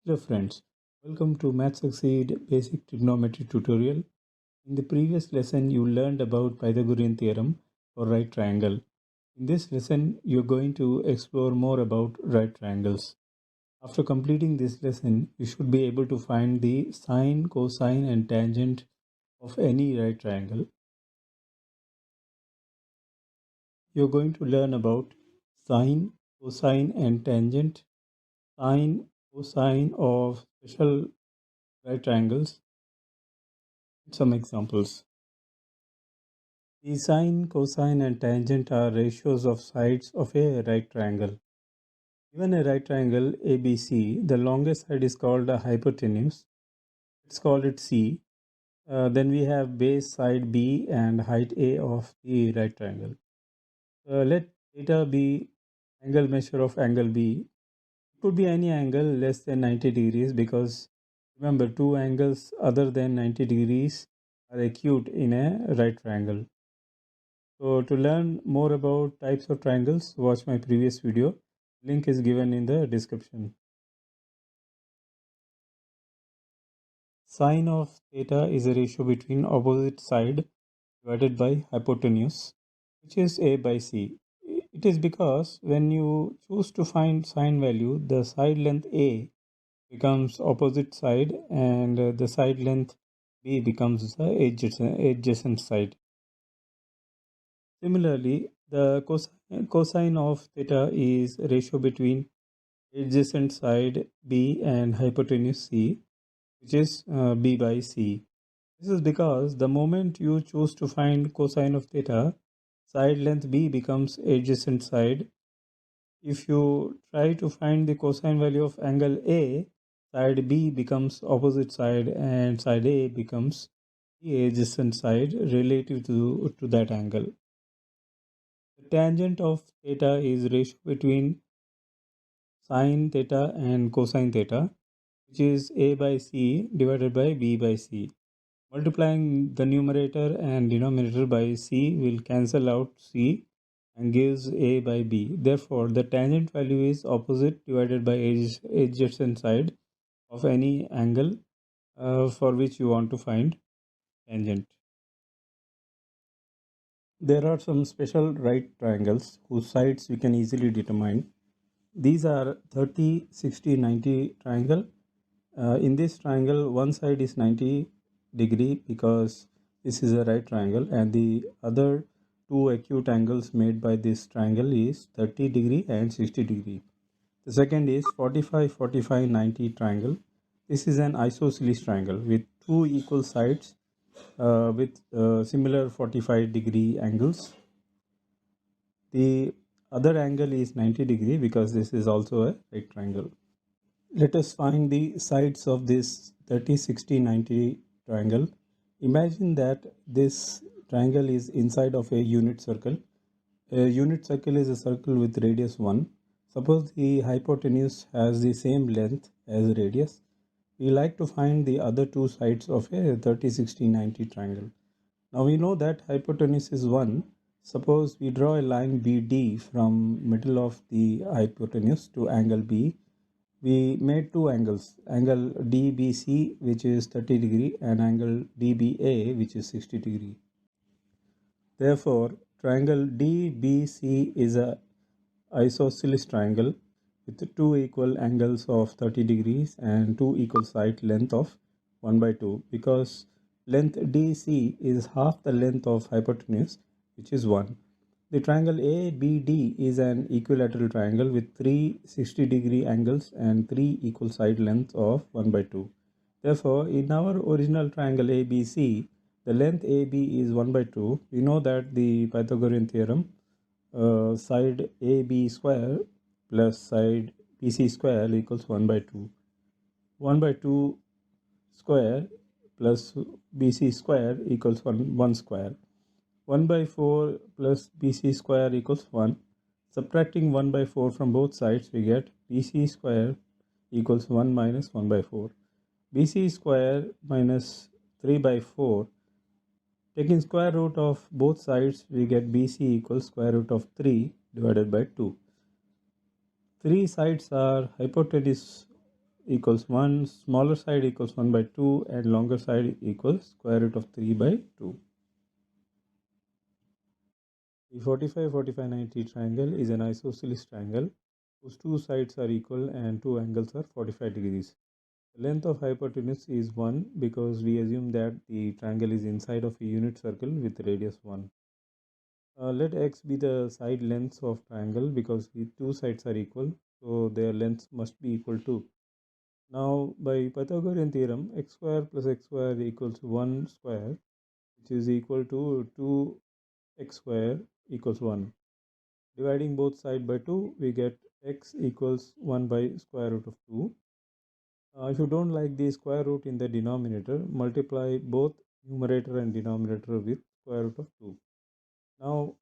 Hello friends, welcome to Math Succeed Basic Trigonometry tutorial. In the previous lesson you learned about Pythagorean theorem for right triangle. In this lesson you're going to explore more about right triangles. After completing this lesson you should be able to find the sine, cosine and tangent of any right triangle. You're going to learn about sine, cosine and tangent, sine, cosine of special right triangles. Some examples. The sine, cosine, and tangent are ratios of sides of a right triangle. Given a right triangle ABC, the longest side is called a hypotenuse. Let's call it C. Then we have base side B and height A of the right triangle. Let theta be angle measure of angle B. It could be any angle less than 90 degrees because remember two angles other than 90 degrees are acute in a right triangle. So to learn more about types of triangles, watch my previous video. Link is given in the description. Sine of theta is a ratio between opposite side divided by hypotenuse, which is A by C. It is because when you choose to find sine value, the side length A becomes opposite side and the side length B becomes the adjacent side. Similarly, the cosine of theta is a ratio between adjacent side B and hypotenuse C, which is B by C. This is because the moment you choose to find cosine of theta, side length B becomes adjacent side. If you try to find the cosine value of angle A, side B becomes opposite side and side A becomes the adjacent side relative to that angle. The tangent of theta is ratio between sine theta and cosine theta, which is A by C divided by B by C. Multiplying the numerator and denominator by C will cancel out C and gives A by B. Therefore, the tangent value is opposite divided by adjacent side of any angle for which you want to find tangent. There are some special right triangles whose sides you can easily determine. These are 30, 60, 90 triangle. In this triangle, one side is 90 degree because this is a right triangle, and the other two acute angles made by this triangle is 30 degree and 60 degree. The second is 45, 45, 90 triangle. This is an isosceles triangle with two equal sides with similar 45 degree angles. The other angle is 90 degree because this is also a right triangle. Let us find the sides of this 30, 60, 90 triangle. Imagine that this triangle is inside of a unit circle. A unit circle is a circle with radius 1. Suppose the hypotenuse has the same length as radius. We like to find the other two sides of a 30, 60, 90 triangle. Now we know that hypotenuse is 1. Suppose we draw a line BD from middle of the hypotenuse to angle B. We made two angles, angle DBC which is 30 degree and angle DBA which is 60 degree. Therefore, triangle DBC is a isosceles triangle with two equal angles of 30 degrees and two equal side length of 1 by 2 because length DC is half the length of hypotenuse which is 1. The triangle ABD is an equilateral triangle with three 60-degree angles and three equal side lengths of 1 by 2. Therefore, in our original triangle ABC, the length AB is 1 by 2. We know that the Pythagorean theorem, side AB square plus side BC square equals 1 by 2. 1 by 2 square plus BC square equals 1 square. 1 by 4 plus BC square equals 1. Subtracting 1 by 4 from both sides, we get BC square equals 1 minus 1 by 4. BC square minus 3 by 4. Taking square root of both sides, we get BC equals square root of 3 divided by 2. Three sides are hypotenuse equals 1, smaller side equals 1 by 2, and longer side equals square root of 3 by 2. The 45-45-90 triangle is an isosceles triangle whose two sides are equal and two angles are 45 degrees. The length of hypotenuse is 1 because we assume that the triangle is inside of a unit circle with radius 1. Let x be the side lengths of triangle because the two sides are equal, so their lengths must be equal too. Now by Pythagorean theorem, x square plus x square equals 1 square, which is equal to 2x square equals 1. Dividing both side by 2, we get x equals 1 by square root of 2. If you don't like the square root in the denominator, multiply both numerator and denominator with square root of 2. Now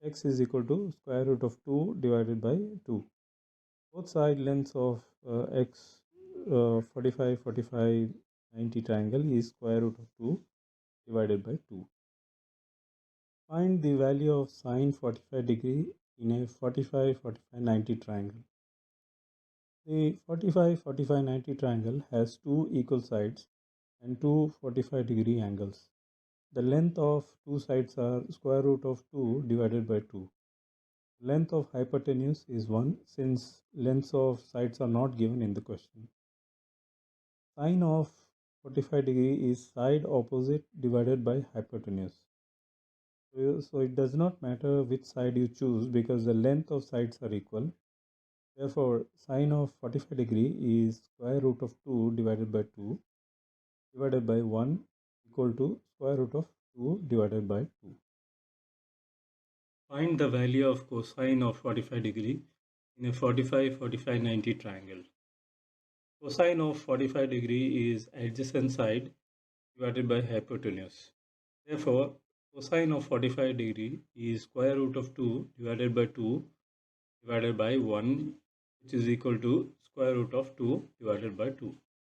x is equal to square root of 2 divided by 2. Both side lengths of x 45, 45, 90 triangle is square root of 2 divided by 2. Find the value of sine 45 degree in a 45, 45, 90 triangle. The 45, 45, 90 triangle has two equal sides and two 45 degree angles. The length of two sides are square root of 2 divided by 2. Length of hypotenuse is 1 since lengths of sides are not given in the question. Sine of 45 degree is side opposite divided by hypotenuse. So it does not matter which side you choose because the length of sides are equal. Therefore, sine of 45 degree is square root of 2 divided by 2 divided by 1 equal to square root of 2 divided by 2. Find the value of cosine of 45 degree in a 45, 45, 90 triangle. Cosine of 45 degree is adjacent side divided by hypotenuse. Therefore, cosine of 45 degree is square root of 2 divided by 2 divided by 1, which is equal to square root of 2 divided by 2.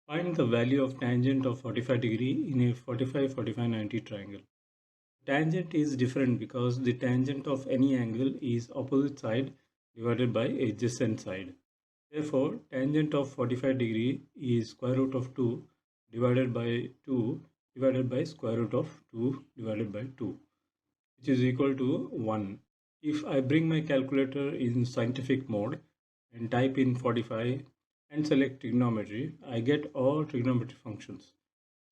Find the value of tangent of 45 degree in a 45, 45, 90 triangle. Tangent is different because the tangent of any angle is opposite side divided by adjacent side. Therefore, tangent of 45 degree is square root of 2 divided by 2 divided by square root of 2 divided by 2, which is equal to 1. If I bring my calculator in scientific mode and type in 45 and select trigonometry, I get all trigonometry functions.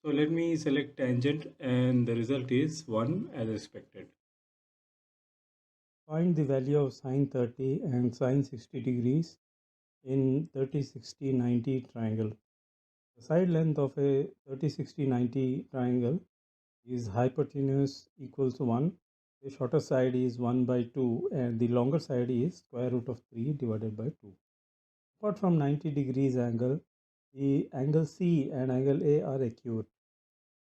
So let me select tangent and the result is 1 as expected. Find the value of sine 30 and sine 60 degrees in 30, 60, 90 triangle. The side length of a 30, 60, 90 triangle is hypotenuse equals 1. The shorter side is 1 by 2 and the longer side is square root of 3 divided by 2. Apart from 90 degrees angle, the angle C and angle A are acute.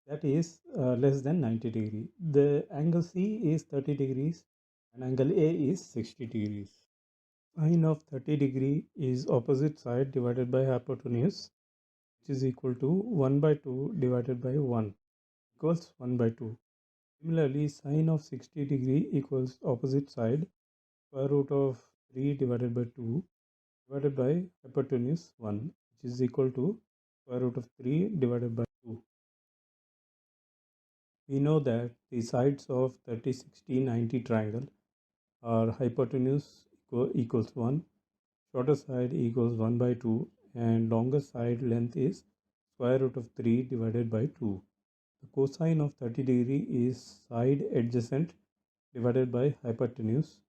That is less than 90 degree. The angle C is 30 degrees and angle A is 60 degrees. Sine of 30 degree is opposite side divided by hypotenuse, which is equal to 1 by 2 divided by 1 equals 1 by 2. Similarly, sine of 60 degree equals opposite side square root of 3 divided by 2 divided by hypotenuse 1, which is equal to square root of 3 divided by 2. We know that the sides of 30, 60, 90 triangle are hypotenuse equals 1, shorter side equals 1 by 2 and longer side length is square root of 3 divided by 2. The cosine of 30 degree is side adjacent divided by hypotenuse,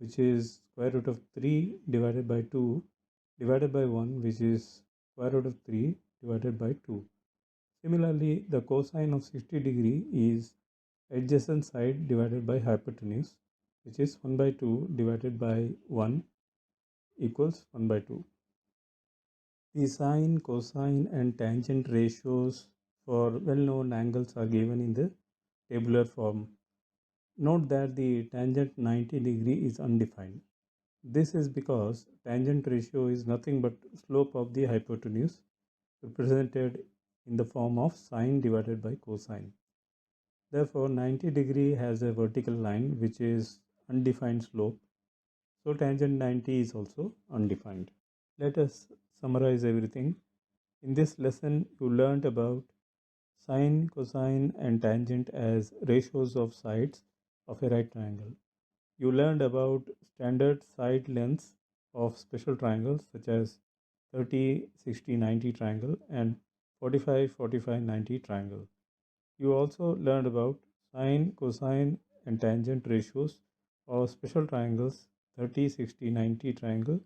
which is square root of 3 divided by 2 divided by 1, which is square root of 3 divided by 2. Similarly, the cosine of 60 degree is adjacent side divided by hypotenuse, which is 1 by 2 divided by 1 equals 1 by 2. The sine, cosine and tangent ratios for well-known angles are given in the tabular form. Note that the tangent 90 degree is undefined. This is because tangent ratio is nothing but slope of the hypotenuse represented in the form of sine divided by cosine. Therefore, 90 degree has a vertical line which is undefined slope. So tangent 90 is also undefined. Let us summarize everything. In this lesson, you learned about sine, cosine, and tangent as ratios of sides of a right triangle. You learned about standard side lengths of special triangles such as 30, 60, 90 triangle and 45, 45, 90 triangle. You also learned about sine, cosine, and tangent ratios of special triangles 30, 60, 90 triangle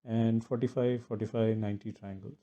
and 45, 45, 90 triangles.